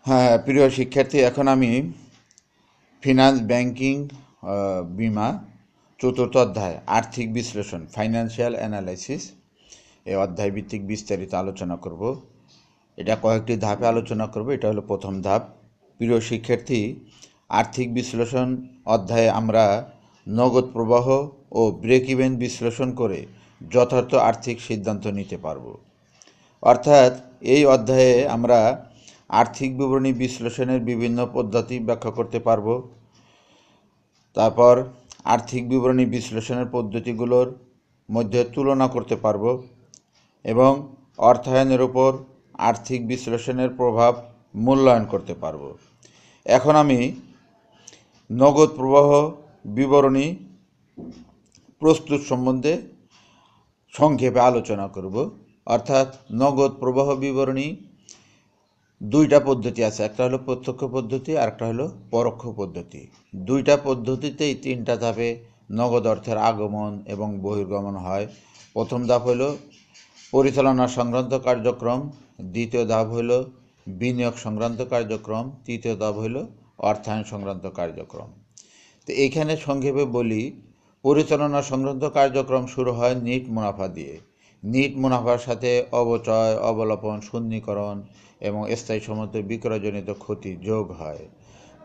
হ্যাঁ, প্রিয় শিক্ষার্থী, এখন আমি ফিনান্স ব্যাংকিং বীমা চতুর্থ অধ্যায় আর্থিক বিশ্লেষণ ফাইন্যান্সিয়াল অ্যানালাইসিস এই অধ্যায় ভিত্তিক বিস্তারিত আলোচনা করব। এটা কয়েকটি ধাপে আলোচনা করব। এটা হলো প্রথম ধাপ। প্রিয় শিক্ষার্থী, আর্থিক বিশ্লেষণ অধ্যায়ে আমরা নগদ প্রবাহ ও ব্রেক ইভেন বিশ্লেষণ করে যথার্থ আর্থিক সিদ্ধান্ত নিতে পারব। অর্থাৎ এই অধ্যায়ে আমরা আর্থিক বিবরণী বিশ্লেষণের বিভিন্ন পদ্ধতি ব্যাখ্যা করতে পারব। তারপর আর্থিক বিবরণী বিশ্লেষণের পদ্ধতিগুলোর মধ্যে তুলনা করতে পারব এবং অর্থায়নের উপর আর্থিক বিশ্লেষণের প্রভাব মূল্যায়ন করতে পারব। এখন আমি নগদ প্রবাহ বিবরণী প্রস্তুত সম্বন্ধে সংক্ষেপে আলোচনা করব। অর্থাৎ নগদ প্রবাহ বিবরণী দুইটা পদ্ধতি আছে, একটা হলো প্রত্যক্ষ পদ্ধতি আর একটা হলো পরোক্ষ পদ্ধতি। দুইটা পদ্ধতিতেই তিনটা ধাপে নগদ অর্থের আগমন এবং বহির্গমন হয়। প্রথম ধাপ হলো পরিচালনা সংক্রান্ত কার্যক্রম, দ্বিতীয় ধাপ হলো বিনিয়োগ সংক্রান্ত কার্যক্রম, তৃতীয় ধাপ হলো অর্থায়ন সংক্রান্ত কার্যক্রম। তো এইখানে সংক্ষেপে বলি, পরিচালনা সংক্রান্ত কার্যক্রম শুরু হয় নিট মুনাফা দিয়ে। নিট মুনাফার সাথে অবচয়, অবলোপন, শূন্যীকরণ এবং স্থায়ী সম্পত্তির বিক্রয়জনিত ক্ষতি যোগ হয়।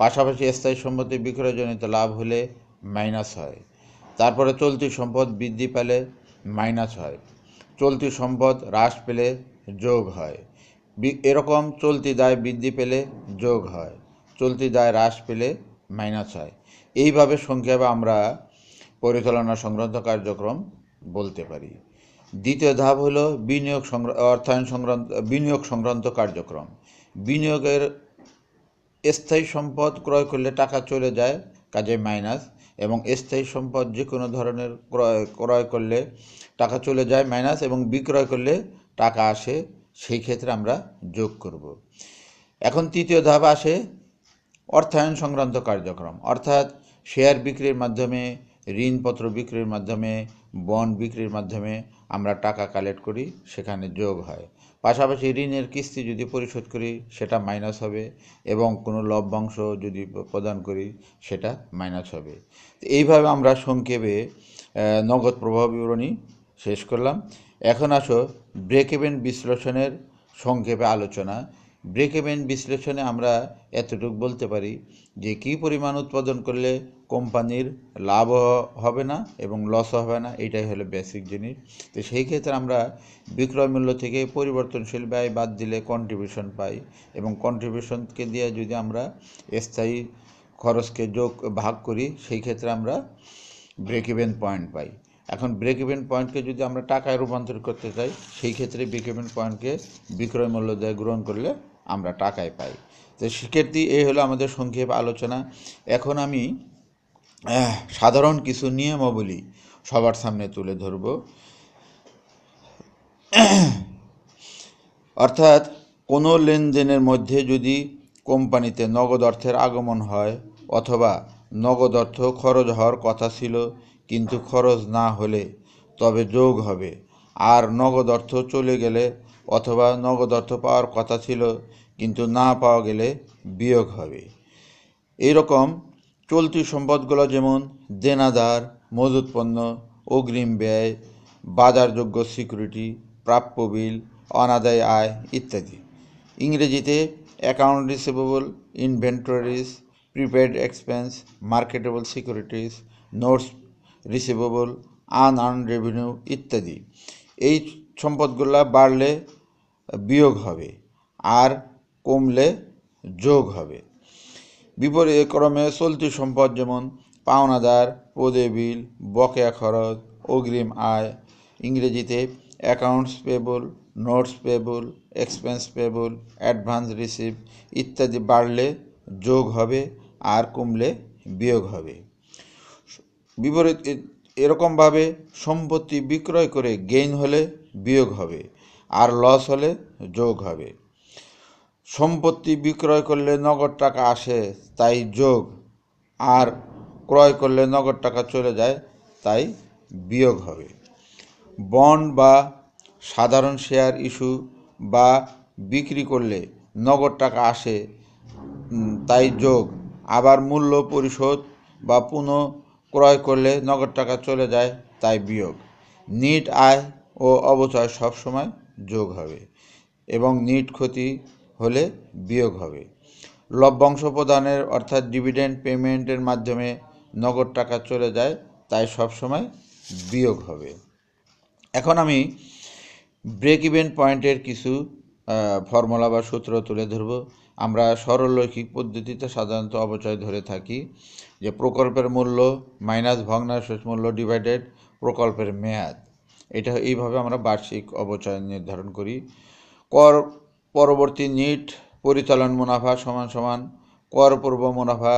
পাশাপাশি স্থায়ী সম্পত্তির বিক্রয়জনিত লাভ হলে মাইনাস হয়। তারপরে চলতি সম্পদ বৃদ্ধি পেলে মাইনাস হয়। চলতি সম্পদ হ্রাস পেলে যোগ হয়। এরকম চলতি দায় বৃদ্ধি পেলে যোগ হয়, চলতি দায় হ্রাস পেলে মাইনাস হয়। এইভাবে সংক্ষেপে আমরা পরিচালনা সংক্রান্ত কার্যক্রম বলতে পারি। দ্বিতীয় ধাপ হলো বিনিয়োগ সংক্রান্ত কার্যক্রম। বিনিয়োগের স্থায়ী সম্পদ ক্রয় করলে টাকা চলে যায়, কাজে মাইনাস, এবং স্থায়ী সম্পদ যে কোনো ধরনের ক্রয় করলে টাকা চলে যায় মাইনাস, এবং বিক্রয় করলে টাকা আসে, সেই ক্ষেত্রে আমরা যোগ করব। এখন তৃতীয় ধাপ আসে অর্থায়ন সংক্রান্ত কার্যক্রম। অর্থাৎ শেয়ার বিক্রির মাধ্যমে, ঋণপত্র বিক্রির মাধ্যমে, বন্ড বিক্রির মাধ্যমে আমরা টাকা কালেক্ট করি, সেখানে যোগ হয়। পাশাপাশি ঋণের কিস্তি যদি পরিশোধ করি সেটা মাইনাস হবে, এবং কোনো লভ্যাংশ যদি প্রদান করি সেটা মাইনাস হবে। তো এইভাবে আমরা সংক্ষেপে নগদ প্রবাহ বিবরণী শেষ করলাম। এখন আসো ব্রেক ইভেন বিশ্লেষণের সংক্ষেপে আলোচনা। ব্রেক ইভেন বিশ্লেষণে আমরা এতটুকু বলতে পারি যে কী পরিমাণ উৎপাদন করলে কোম্পানির লাভও হবে না এবং লসও হবে না, এটাই হলো বেসিক জিনিস। তো সেই ক্ষেত্রে আমরা বিক্রয় মূল্য থেকে পরিবর্তনশীল ব্যয় বাদ দিলে কন্ট্রিবিউশন পাই, এবং কন্ট্রিবিউশনকে দিয়ে যদি আমরা স্থায়ী খরচকে ভাগ করি, সেই ক্ষেত্রে আমরা ব্রেক ইভেন পয়েন্ট পাই। এখন ব্রেক ইভেন পয়েন্টকে যদি আমরা টাকায় রূপান্তর করতে চাই, সেই ক্ষেত্রে ব্রেক ইভেন পয়েন্টকে বিক্রয় মূল্য দিয়ে গ্রহণ করলে আমরা টাকায় পাই। তো শিক্ষার্থী, এই হলো আমাদের সংক্ষেপ আলোচনা। এখন আমি সাধারণ কিছু নিয়মাবলী সবার সামনে তুলে ধরব। অর্থাৎ কোনো লেনদেনের মধ্যে যদি কোম্পানিতে নগদ অর্থের আগমন হয়, অথবা নগদ অর্থ খরচ হওয়ার কথা ছিল কিন্তু খরচ না হলে, তবে যোগ হবে। আর নগদ অর্থ চলে গেলে অথবা নগদ অর্থ পাওয়ার কথা ছিল কিন্তু না পাওয়া গেলে বিয়োগ হবে। এইরকম চলতি সম্পদগুলো যেমন দেনাদার, মজুত পণ্য, অগ্রিম ব্যয়, বাজারযোগ্য সিকিউরিটি, প্রাপ্য বিল, অনাদায়ী আয় ইত্যাদি। ইংরেজিতে account receivable, inventories, prepaid expense, marketable securities, notes receivable, unearned revenue ইত্যাদি। এই সম্পদগুলো বাড়লে বিয়োগ হবে আর কমলে যোগ হবে। বিপরীত ক্রমে চলতি সম্পদ যেমন পাওনাদার, পদে বিল, বকেয়া খরচ, অগ্রিম আয়, ইংরেজিতে accounts payable, notes payable, expense payable, advance receive ইত্যাদি বাড়লে যোগ হবে আর কমলে বিয়োগ হবে। বিপরীত এরকমভাবে সম্পত্তি বিক্রয় করে গেইন হলে বিয়োগ হবে আর লস হলে যোগ হবে। সম্পত্তি বিক্রয় করলে নগদ টাকা আসে, তাই যোগ, আর ক্রয় করলে নগদ টাকা চলে যায়, তাই বিয়োগ হবে। বন্ড বা সাধারণ শেয়ার ইস্যু বা বিক্রি করলে নগদ টাকা আসে, তাই যোগ, আবার মূল্য পরিশোধ বা পুনঃ ক্রয় করলে নগদ টাকা চলে যায় তাই বিয়োগ। নিট আয় ও অবচয় সবসময় যোগ হবে এবং নিট ক্ষতি হলে বিয়োগ হবে। লভ্যাংশ প্রদানের অর্থাৎ ডিভিডেন্ড পেমেন্টের মাধ্যমে নগদ টাকা চলে যায় তাই সবসময় বিয়োগ হবে। এখন আমি ব্রেক ইভেন পয়েন্টের কিছু ফর্মুলা বা সূত্র তুলে ধরব। আমরা সরলরৈখিক পদ্ধতিতে সাধারণত অবচয় ধরে থাকি যে প্রকল্পের মূল্য মাইনাস ভগ্নাংশের মূল্য ডিভাইডেড প্রকল্পের মেয়াদ। এটা এইভাবে আমরা বার্ষিক অবচয় নির্ধারণ করি। কর পরবর্তী নিট পরিচালন মুনাফা সমান সমান কর পূর্ব মুনাফা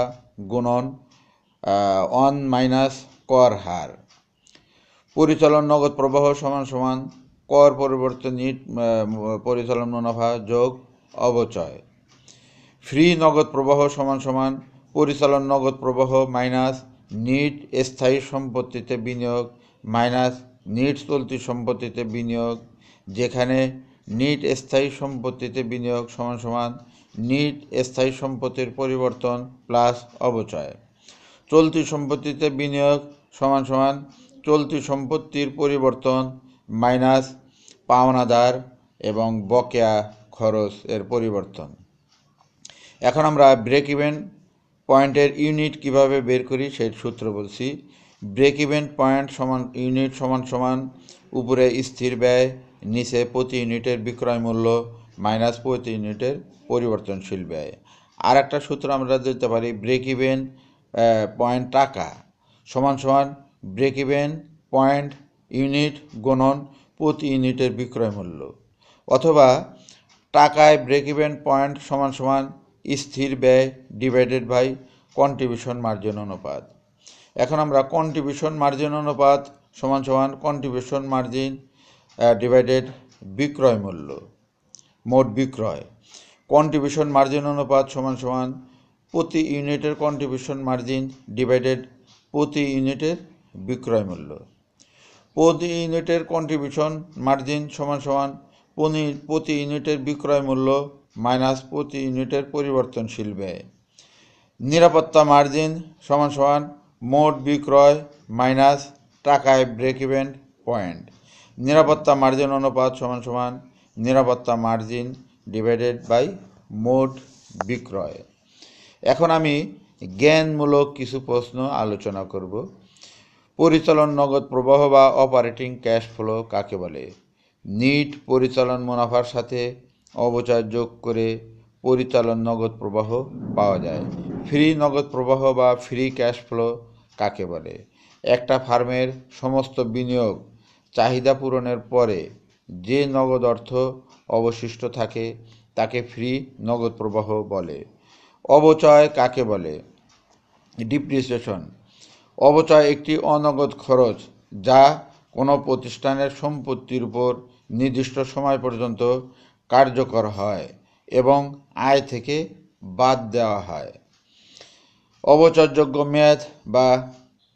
গুণন 1 মাইনাস কর হার। পরিচালন নগদ প্রবাহ সমান সমান কর পরিবর্তে নিট পরিচালন মুনাফা যোগ অবচয়। ফ্রি নগদ প্রবাহ সমান সমান পরিচালন নগদ প্রবাহ মাইনাস নিট স্থায়ী সম্পত্তিতে বিনিয়োগ মাইনাস নিট চলতি সম্পত্তিতে বিনিয়োগ, যেখানে নিট স্থায়ী সম্পত্তিতে বিনিয়োগ সমান সমান নিট স্থায়ী সম্পত্তির পরিবর্তন প্লাস অবচয়। চলতি সম্পত্তিতে বিনিয়োগ সমান সমান চলতি সম্পত্তির পরিবর্তন মাইনাস পাওনাদার এবং বকেয়া খরচ এর পরিবর্তন। এখন আমরা ব্রেক ইভেন পয়েন্টের ইউনিট কিভাবে বের করি সেই সূত্র বলছি। ব্রেক ইভেন পয়েন্ট সমান ইউনিট সমান সমান উপরে স্থির ব্যয়, নিচে প্রতি ইউনিটের বিক্রয় মূল্য মাইনাস প্রতি ইউনিটের পরিবর্তনশীল ব্যয়। আর একটা সূত্র আমরা দিতে পারি ব্রেক ইভেন পয়েন্ট টাকা সমান সমান ব্রেক ইভেন পয়েন্ট ইউনিট গুণন প্রতি ইউনিটের বিক্রয় মূল্য, অথবা টাকায় ব্রেক ইভেন পয়েন্ট সমান সমান স্থির ব্যয় ডিভাইডেড বাই কন্ট্রিবিউশন মার্জিন অনুপাত। এখন আমরা কন্ট্রিবিউশন মার্জিন অনুপাত সমান সমান কন্ট্রিবিউশন মার্জিন ডিভাইডেড বিক্রয় মূল্য মোট বিক্রয়। কন্ট্রিবিউশন মার্জিন অনুপাত সমান সমান প্রতি ইউনিটের কন্ট্রিবিউশন মার্জিন ডিভাইডেড প্রতি ইউনিটের বিক্রয় মূল্য। প্রতি ইউনিটের কন্ট্রিবিউশন মার্জিন সমান সমান প্রতি ইউনিটের বিক্রয় মূল্য মাইনাস প্রতি ইউনিটের পরিবর্তনশীল ব্যয়। নিরাপত্তা মার্জিন সমান সমান মোট বিক্রয় মাইনাস টাকায় ব্রেক ইভেন পয়েন্ট। নিরাপত্তা মার্জিন অনুপাত সমান সমান নিরাপত্তা মার্জিন ডিভাইডেড বাই মোট বিক্রয়। এখন আমি জ্ঞানমূলক কিছু প্রশ্ন আলোচনা করব। পরিচালন নগদ প্রবাহ বা অপারেটিং ক্যাশ ফ্লো কাকে বলে? নিট পরিচালন মুনাফার সাথে অবচয় যোগ করে পরিচালন নগদ প্রবাহ পাওয়া যায়। ফ্রি নগদ প্রবাহ বা ফ্রি ক্যাশ ফ্লো কাকে বলে? একটা ফার্মের সমস্ত বিনিয়োগ চাহিদা পূরণের পরে যে নগদ অর্থ অবশিষ্ট থাকে তাকে ফ্রি নগদ প্রবাহ বলে। অবচয় কাকে বলে? ডিপ্রিসিয়েশন। অবচয় একটি অনগদ খরচ যা কোনো প্রতিষ্ঠানের সম্পত্তির উপর নির্দিষ্ট সময় পর্যন্ত কার্যকর হয় এবং আয় থেকে বাদ দেওয়া হয়। অবচয়যোগ্য মেয়াদ বা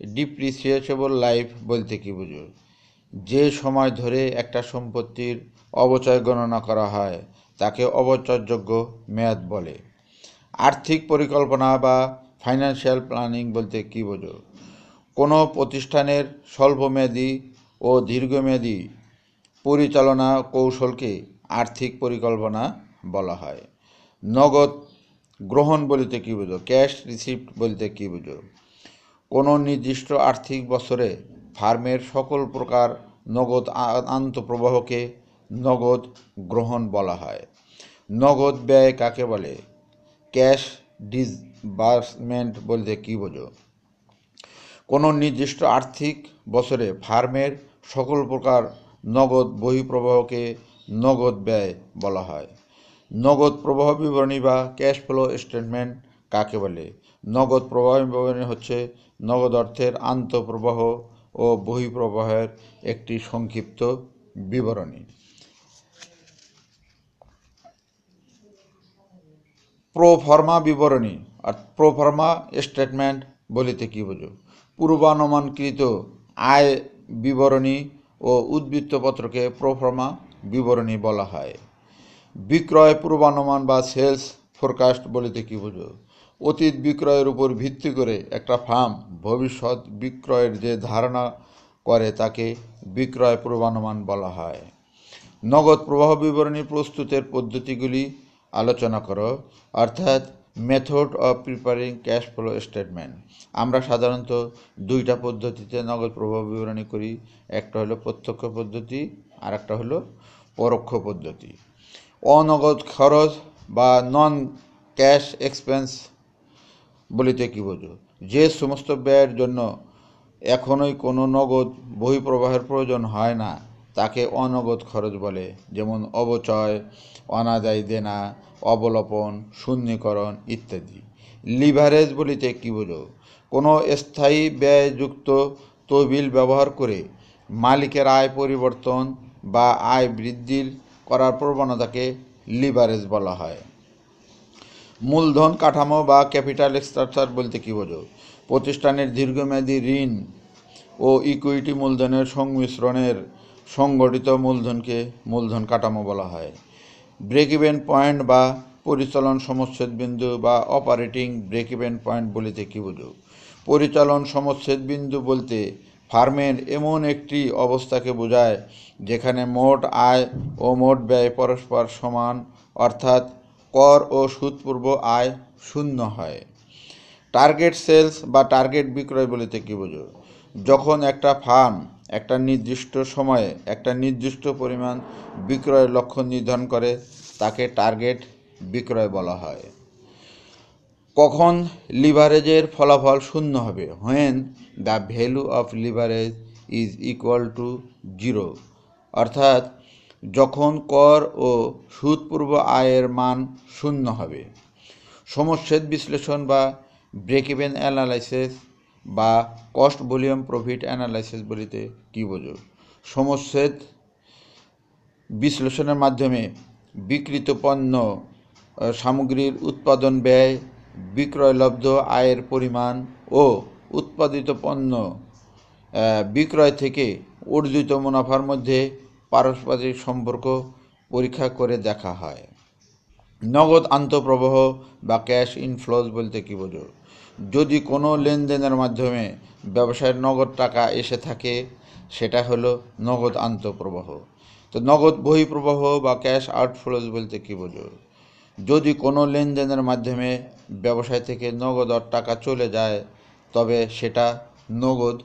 ডিপ্রিসিয়েবল লাইফ বলতে কী বুঝো? যে সময় ধরে একটা সম্পত্তির অবচয় গণনা করা হয় তাকে অবচয়যোগ্য মেয়াদ বলে। আর্থিক পরিকল্পনা বা ফাইন্যান্সিয়াল প্ল্যানিং বলতে কী বোঝো? কোনো প্রতিষ্ঠানের স্বল্পমেয়াদী ও দীর্ঘমেয়াদী পরিচালনা কৌশলকে আর্থিক পরিকল্পনা বলা হয়। নগদ গ্রহণ বলতে কী বোঝো? ক্যাশ রিসিপ্ট বলতে কী বোঝো? কোনো নির্দিষ্ট আর্থিক বছরে ফার্মের সকল প্রকার নগদ আন্তঃপ্রবাহকে নগদ গ্রহণ বলা হয়। নগদ ব্যয় কাকে বলে? ক্যাশ ডিসবার্সমেন্ট বলতে কী বোঝো? কোনো নির্দিষ্ট আর্থিক বছরে ফার্মের সকল প্রকার নগদ বহিঃপ্রবাহকে নগদ ব্যয় বলা হয়। নগদ প্রবাহ বিবরণী বা ক্যাশ ফ্লো স্টেটমেন্ট কাকে বলে? নগদ প্রবাহ বিবরণী হচ্ছে নগদ অর্থের আন্তঃপ্রবাহ ও বহিঃপ্রবাহের একটি সংক্ষিপ্ত বিবরণী। প্রোফর্মা বিবরণী আর প্রোফর্মা স্টেটমেন্ট বলিতে কী বোঝো? পূর্বানুমানকৃত আয় বিবরণী ও উদ্বৃত্তপত্রকে প্রোফর্মা বিবরণী বলা হয়। বিক্রয় পূর্বানুমান বা সেলস ফোরকাস্ট বলিতে কী বোঝো? অতীত বিক্রয়ের উপর ভিত্তি করে একটা ফার্ম ভবিষ্যৎ বিক্রয়ের যে ধারণা করে তাকে বিক্রয় পূর্বানুমান বলা হয়। নগদ প্রবাহ বিবরণী প্রস্তুতের পদ্ধতিগুলি আলোচনা করো, অর্থাৎ method of preparing cash flow statement. আমরা সাধারণত দুইটা পদ্ধতিতে নগদ প্রবাহ বিবরণী করি, একটা হলো প্রত্যক্ষ পদ্ধতি আর একটা হলো পরোক্ষ পদ্ধতি। অনগদ খরচ বা নন ক্যাশ এক্সপেন্স বলিতে কী বোঝো? যে সমস্ত ব্যয়ের জন্য এখনই কোনো নগদ বহিঃপ্রবাহের প্রয়োজন হয় না তাকে অনগদ খরচ বলে, যেমন অবচয়, অনাদায়ী দেনা, অবলোপন, শূন্যীকরণ ইত্যাদি। লিভারেজ বলিতে কী বোঝো? কোনো স্থায়ী ব্যয়যুক্ত তহবিল ব্যবহার করে মালিকের আয় পরিবর্তন বা আয় বৃদ্ধি করার প্রবণতাকে লিভারেজ বলা হয়। মূলধন কাঠামো বা ক্যাপিটাল স্ট্রাকচার বলতে কী বোঝো? প্রতিষ্ঠানের দীর্ঘমেয়াদী ঋণ ও ইকুইটি মূলধনের সংমিশ্রণের সংগঠিত মূলধনকে মূলধন কাঠামো বলা হয়। ব্রেক ইভেন পয়েন্ট বা পরিচালন সমচ্ছেদ বিন্দু বা অপারেটিং ব্রেক ইভেন পয়েন্ট বলিতে কী বোঝো? পরিচালন সমচ্ছেদ বিন্দু বলতে ফার্মের এমন একটি অবস্থাকে বোঝায় যেখানে মোট আয় ও মোট ব্যয় পরস্পর সমান, অর্থাৎ কর ও সুদপূর্ব আয় শূন্য হয়। টার্গেট সেলস বা টার্গেট বিক্রয় বলিতে কী বোঝো? যখন একটা ফার্ম একটা নির্দিষ্ট সময়ে একটা নির্দিষ্ট পরিমাণ বিক্রয়ের লক্ষ্য নির্ধারণ করে তাকে টার্গেট বিক্রয় বলা হয়। কখন লিভারেজের ফলাফল শূন্য হবে? When the value of leverage is equal to 0, অর্থাৎ যখন কর ও সুদপূর্ব আয়ের মান শূন্য হবে। সমচ্ছেদ বিশ্লেষণ বা ব্রেক ইভেন অ্যানালাইসিস বা কস্ট ভলিউম প্রফিট অ্যানালাইসিস বলিতে কী বোঝো? সমচ্ছেদ বিশ্লেষণের মাধ্যমে বিক্রিত পণ্য সামগ্রীর উৎপাদন ব্যয়, বিক্রয়লব্ধ আয়ের পরিমাণ ও উৎপাদিত পণ্য বিক্রয় থেকে অর্জিত মুনাফার মধ্যে পারস্পরিক সম্পর্ক পরীক্ষা করে দেখা হয়। নগদ আন্তঃপ্রবাহ বা ক্যাশ ইনফ্লোজ বলতে কী বোঝো? যদি কোনো লেনদেনের মাধ্যমে ব্যবসায়ের নগদ টাকা এসে থাকে সেটা হলো নগদ আন্তঃপ্রবাহ। তো নগদ বহিঃপ্রবাহ বা ক্যাশ আউটফ্লোজ বলতে কী বোঝো? যদি কোনো লেনদেনের মাধ্যমে ব্যবসায় থেকে নগদ টাকা চলে যায় তবে সেটা নগদ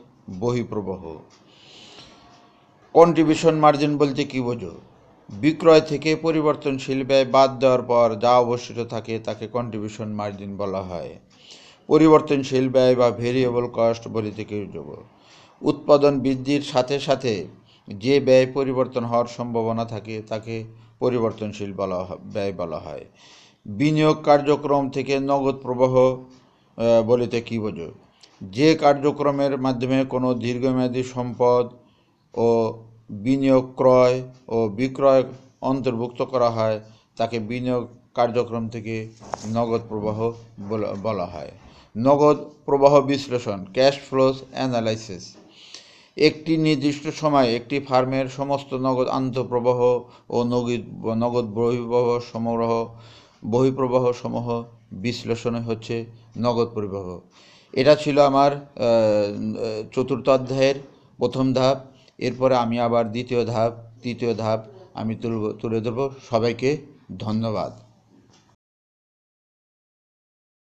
বহিঃপ্রবাহ। কন্ট্রিবিউশন মার্জিন বলতে কী বোঝো? বিক্রয় থেকে পরিবর্তনশীল ব্যয় বাদ দেওয়ার পর যা অবশিষ্ট থাকে তাকে কন্ট্রিবিউশন মার্জিন বলা হয়। পরিবর্তনশীল ব্যয় বা ভেরিয়েবল কস্ট বলিতে কী বোঝো? উৎপাদন বৃদ্ধির সাথে সাথে যে ব্যয় পরিবর্তন হওয়ার সম্ভাবনা থাকে তাকে পরিবর্তনশীল ব্যয় বলা হয়। বিনিয়োগ কার্যক্রম থেকে নগদ প্রবাহ বলিতে কী বোঝো? যে কার্যক্রমের মাধ্যমে কোনো দীর্ঘমেয়াদী সম্পদ ও বিনিয়োগ ক্রয় ও বিক্রয় অন্তর্ভুক্ত করা হয় তাকে বিনিয়োগ কার্যক্রম থেকে নগদ প্রবাহ বলা হয়। নগদ প্রবাহ বিশ্লেষণ ক্যাশ ফ্লোস অ্যানালাইসিস। একটি নির্দিষ্ট সময়ে একটি ফার্মের সমস্ত নগদ আন্তঃপ্রবাহ ও নগদ বহিঃপ্রবাহ সমূহ বিশ্লেষণে হচ্ছে নগদ প্রবাহ। এটা ছিল আমার চতুর্থ অধ্যায়ের প্রথম ধাপ। এরপরে আমি আবার দ্বিতীয় ধাপ তৃতীয় ধাপ আমি তুলে ধরব। সবাইকে ধন্যবাদ।